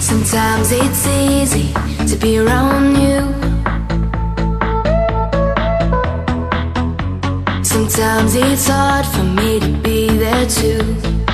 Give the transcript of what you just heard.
Sometimes it's easy to be around you. Sometimes it's hard for me to be there too.